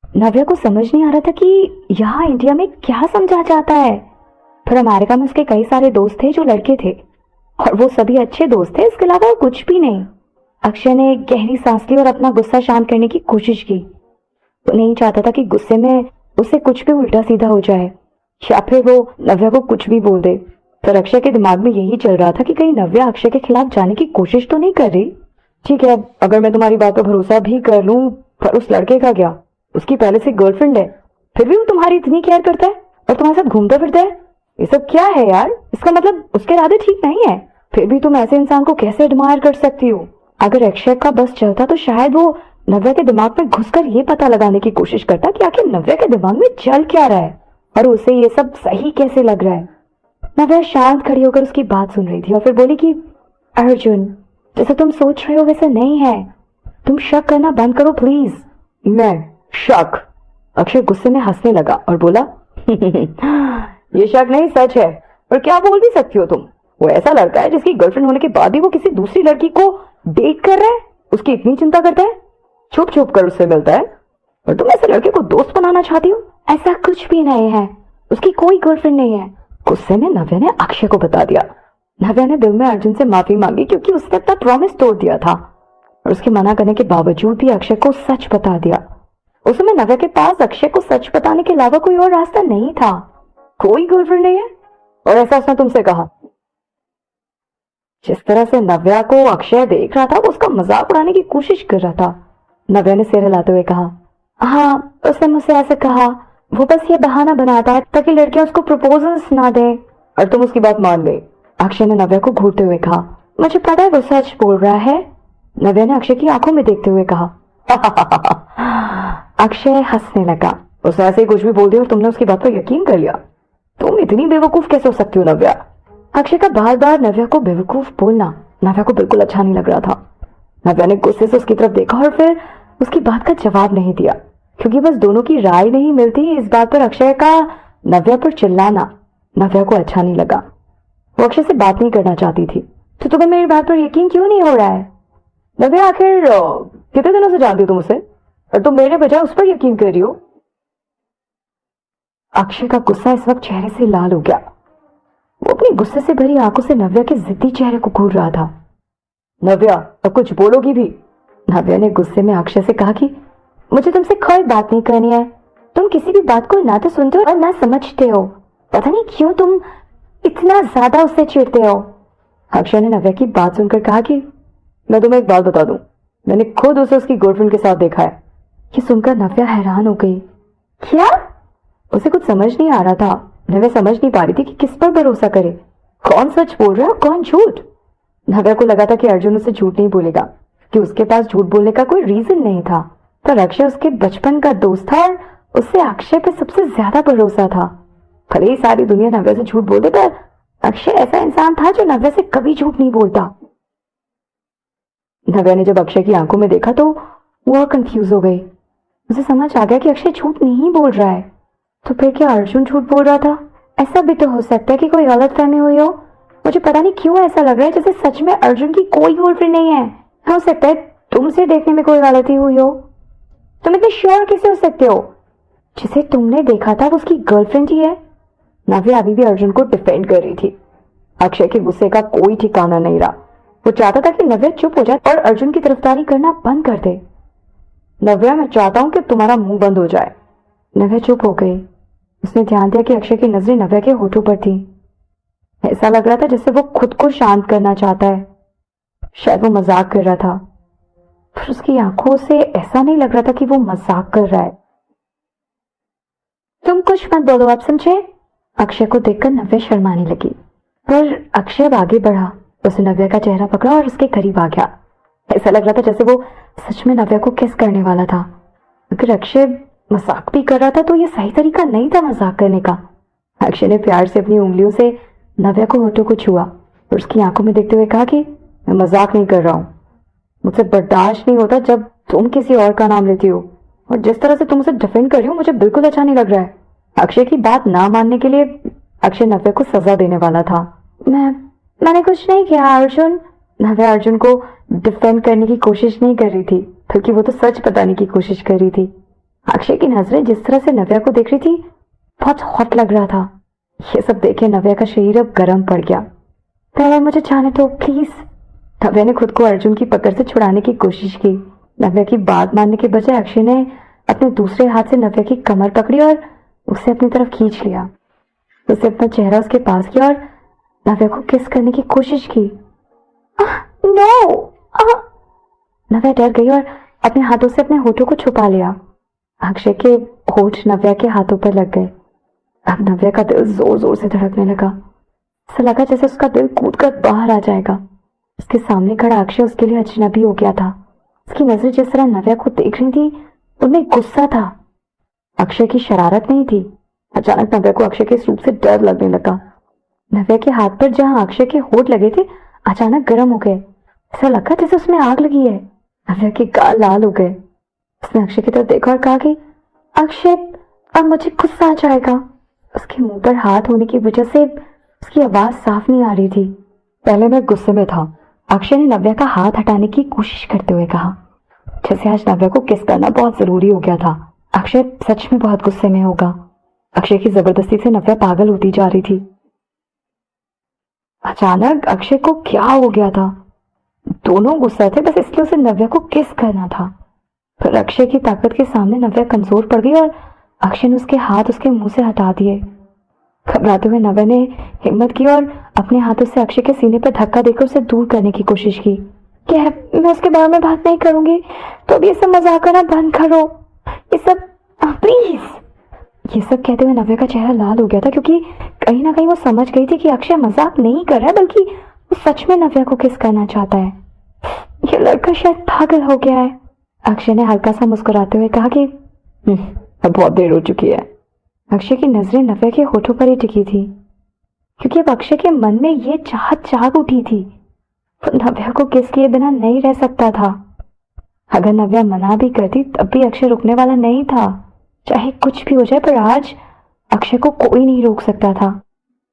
नव्या को समझ नहीं आ रहा था कि यहाँ इंडिया में क्या समझा जाता है। फिर अमेरिका में उसके कई सारे दोस्त थे जो लड़के थे और वो सभी अच्छे दोस्त थे, इसके अलावा कुछ भी नहीं। अक्षय ने गहरी सांस ली और अपना गुस्सा शांत करने की कोशिश की। वो नहीं चाहता था कि गुस्से में उसे कुछ भी उल्टा सीधा हो जाए या फिर वो नव्या को कुछ भी बोल दे। पर अक्षय के दिमाग में यही चल रहा था कि कहीं नव्या अक्षय के खिलाफ जाने की कोशिश तो नहीं कर रही। ठीक है, अगर मैं तुम्हारी बात पर भरोसा भी कर लूं, पर उस लड़के का क्या? उसकी पहले से गर्लफ्रेंड है, फिर भी वो तुम्हारी इतनी केयर करता है और तुम्हारे साथ घूमता फिरता है। ये सब क्या है यार? इसका मतलब उसके इरादे ठीक नहीं है। फिर भी तुम ऐसे इंसान को कैसे एडमायर कर सकती हो? अगर अक्षय का बस चलता तो शायद वो नव्या के दिमाग में घुसकर ये पता लगाने की कोशिश करता कि आखिर नव्या के दिमाग में चल क्या रहा है और उसे ये सब सही कैसे लग रहा है। नव्या शांत खड़ी होकर उसकी बात सुन रही थी और फिर बोली कि अर्जुन, जैसा तुम सोच रहे हो वैसा नहीं है। तुम शक करना बंद करो प्लीज। मैं शक? अक्षय गुस्से में हंसने लगा और बोला ये शक नहीं, सच है। पर क्या बोल भी सकती हो तुम? वो ऐसा लड़का है जिसकी गर्लफ्रेंड होने के बाद भी वो किसी दूसरी लड़की को डेट कर रहा है, उसकी इतनी चिंता करता है, छुप छुप कर उससे मिलता है, और तुम ऐसे लड़के को दोस्त बनाना चाहती हो? ऐसा कुछ भी नहीं है, उसकी कोई गर्लफ्रेंड नहीं है। गुस्से में नव्या ने अक्षय को बता दिया। नव्या ने दिल में अर्जुन से माफी मांगी क्योंकि उसने अपना प्रॉमिस तोड़ दिया था और उसके मना करने के बावजूद भी अक्षय को सच बता दिया। उस समय नव्या के पास अक्षय को सच बताने के अलावा कोई और रास्ता नहीं था। कोई गर्लफ्रेंड नहीं है और ऐसा उसने तुमसे कहा। जिस तरह से नव्या को अक्षय देख रहा था वो उसका मजाक उड़ाने की कोशिश कर रहा था। नव्या ने सिर हिलाते हुए कहा, हाँ, उसने मुझसे ऐसे कहा। वो बस ये बहाना बनाता है ताकि लड़कियां उसको प्रपोजल्स ना दे और तुम उसकी बात मान ले। अक्षय ने नव्या को घूरते हुए कहा, मुझे पता है वो सच बोल रहा है। नव्या ने अक्षय की आंखों में देखते हुए कहा। अक्षय हंसने लगा। उसने ऐसे ही कुछ भी बोल दिया और तुमने उसकी बात पर यकीन कर लिया। तुम इतनी बेवकूफ कैसे हो सकती हो नव्या? अक्षय का बार बार नव्या को बेवकूफ बोलना नव्या को बिल्कुल अच्छा नहीं लग रहा था। नव्या ने गुस्से से उसकी तरफ देखा और फिर उसकी बात का जवाब नहीं दिया क्योंकि बस दोनों की राय नहीं मिलती। इस बात पर अक्षय का नव्या पर चिल्लाना नव्या को अच्छा नहीं लगा। वो अक्षय से बात नहीं करना चाहती थी। तो तुम्हें मेरी बात पर यकीन क्यों नहीं हो रहा है? नव्या, आखिर कितने दिनों से जानती हो तुम उसे और तुम मेरे बजाय उस पर यकीन कर रही हो? अक्षय का गुस्सा इस वक्त चेहरे से लाल हो गया। वो अपनी गुस्से से भरी आंखों से नव्या के जिद्दी चेहरे को घूर रहा था। नव्या, अब कुछ बोलोगी भी? नव्या ने गुस्से में अक्षय से कहा कि मुझे तुमसे कोई बात नहीं करनी है। तुम किसी भी बात को ना तो सुनते हो और ना समझते हो। पता नहीं क्यों तुम इतना ज्यादा उससे चिढ़ते हो। अक्षय ने नव्या की बात सुनकर कहा कि मैं तुम्हें एक बात बता दूं, मैंने खुद उसे उसकी गर्लफ्रेंड के साथ देखा है। ये सुनकर नव्या हैरान हो गई। क्या? उसे कुछ समझ नहीं आ रहा था। नव्या समझ नहीं पा रही थी कि किस पर भरोसा करे, कौन सच बोल रहा है और कौन झूठ। नव्या को लगा था कि अर्जुन उसे झूठ नहीं बोलेगा कि उसके पास झूठ बोलने का कोई रीजन नहीं था। पर अक्षय उसके बचपन का दोस्त था और उससे अक्षय पे सबसे ज्यादा भरोसा था। भले ही सारी दुनिया नव्या से झूठ बोलते पर अक्षय ऐसा इंसान था जो नव्या से कभी झूठ नहीं बोलता। नव्या ने जब अक्षय की आंखों में देखा तो वह कंफ्यूज हो गई। उसे समझ आ गया कि अक्षय झूठ नहीं बोल रहा है। तो फिर क्या अर्जुन झूठ बोल रहा था? ऐसा भी तो हो सकता है कि कोई गलत फहमी हुई हो। मुझे पता नहीं क्यों ऐसा लग रहा है जैसे सच में अर्जुन की कोई गर्लफ्रेंड नहीं है। हो सकता है तुमसे देखने में कोई गलती हुई हो। तुम इतने श्योर कैसे हो सकते हो? जिसे तुमने देखा था वो उसकी गर्लफ्रेंड ही है। नव्या अभी भी अर्जुन को डिफेंड कर रही थी। अक्षय के गुस्से का कोई ठिकाना नहीं रहा। वो चाहता था कि नव्या चुप हो जाए और अर्जुन की तरफदारी करना बंद कर दे। नव्या, मैं चाहता हूं कि तुम्हारा मुंह बंद हो जाए। नव्या चुप हो गई। उसने ध्यान दिया कि अक्षय की नजरें नव्या के होठों पर थी। ऐसा लग रहा था जैसे वो खुद को शांत करना चाहता है। शायद वो मजाक कर रहा था, पर उसकी आंखों से ऐसा नहीं लग रहा था कि वो मजाक कर रहा है। तुम कुछ मत बोलो, आप समझे? अक्षय को देखकर नव्या शर्माने लगी, पर अक्षय अब आगे बढ़ा। उसने नव्या का चेहरा पकड़ा और उसके करीब आ गया। ऐसा लग रहा था जैसे वो सच में नव्या को किस करने वाला था। अगर अक्षय मजाक भी कर रहा था तो ये सही तरीका नहीं था मजाक करने का। अक्षय ने प्यार से अपनी उंगलियों से नव्या को होठों को छुआ और उसकी आंखों में देखते हुए कहा कि मैं मजाक नहीं कर रहा हूं। मुझसे बर्दाश्त नहीं होता जब तुम किसी और का नाम लेती हो, और जिस तरह से तुम उसे डिफेंड कर रही हो मुझे बिल्कुल अच्छा नहीं लग रहा है। अक्षय की बात ना मानने के लिए अक्षय नव्या को सजा देने वाला था। मैंने कुछ नहीं किया अर्जुन। नव्या अर्जुन को डिफेंड करने की कोशिश नहीं कर रही थी, बल्कि वो तो सच बताने की कोशिश कर रही थी। अक्षय की नजरें जिस तरह से नव्या को देख रही थी बहुत हॉट लग रहा था। ये सब देखे नव्या का शरीर अब गर्म पड़ गया। पहले मुझे जाने दो प्लीज। नव्या ने खुद को अर्जुन की पकड़ से छुड़ाने की कोशिश की। नव्या की बात मानने के बजाय अक्षय ने अपने दूसरे हाथ से नव्या की कमर पकड़ी और उसे अपनी तरफ खींच लिया। उसे अपना चेहरा उसके पास किया और नव्या को किस करने की कोशिश की। नो! नव्या डर गई और अपने हाथों से अपने होठों को छुपा लिया। अक्षय के होठ नव्या के हाथों पर लग गए। अब नव्या का दिल जोर जोर से धड़कने लगा। ऐसा लगा जैसे उसका दिल कूदकर बाहर आ जाएगा। उसके सामने खड़ा अक्षय उसके लिए अजनबी हो गया था। उसकी नजर जिस तरह नव्या को देख रही थी उनमें गुस्सा था, अक्षय की शरारत नहीं थी। अचानक नव्या को अक्षय के इस रूप से डर लगने लगा। नव्या के हाथ पर जहां अक्षय के होठ लगे थे अचानक गर्म हो गए। ऐसा लगा जैसे उसमें आग लगी है। नव्या के गाल लाल हो गए। उसने अक्षय की तरफ देखा और कहा कि अक्षय, अब मुझे गुस्सा आ जाएगा। उसके मुंह पर हाथ होने की वजह से उसकी आवाज साफ नहीं आ रही थी। पहले मैं गुस्से में था, अक्षय ने नव्या का हाथ हटाने की कोशिश करते हुए कहा। जैसे आज नव्या को किस करना बहुत जरूरी हो गया था। अक्षय सच में बहुत गुस्से में होगा। अक्षय की जबरदस्ती से नव्या पागल होती जा रही थी। अचानक अक्षय को क्या हो गया था? दोनों गुस्सा थे, बस इसलिए उसे नव्या को किस करना था। पर अक्षय की ताकत के सामने नव्या कमजोर पड़ गई और अक्षय ने उसके हाथ उसके मुंह से हटा दिए। घबराते हुए नव्या ने हिम्मत की और अपने हाथों से अक्षय के सीने पर धक्का देकर उसे दूर करने की कोशिश की। क्या है, मैं उसके बारे में बात नहीं करूंगी, तो अब ये सब मजाक करना बंद करो। ये सब प्लीज। ये सब कहते हुए नव्या का चेहरा लाल हो गया था, क्योंकि कहीं ना कहीं वो समझ गई थी कि अक्षय मजाक नहीं कर रहा है, बल्कि वो सच में नव्या को किस करना चाहता है। ये लड़का शायद पागल हो गया है। अक्षय ने हल्का सा मुस्कुराते हुए कहा कि अब बहुत देर हो चुकी है। अक्षय की नजरें नव्या के होठों पर ही टिकी थी, क्योंकि अब अक्षय के मन में ये चाहत जाग उठी थी। वो नव्या को किस किए बिना नहीं रह सकता था। अगर नव्या मना भी करती तब भी अक्षय रुकने वाला नहीं था, चाहे कुछ भी हो जाए। पर आज अक्षय को कोई नहीं रोक सकता था।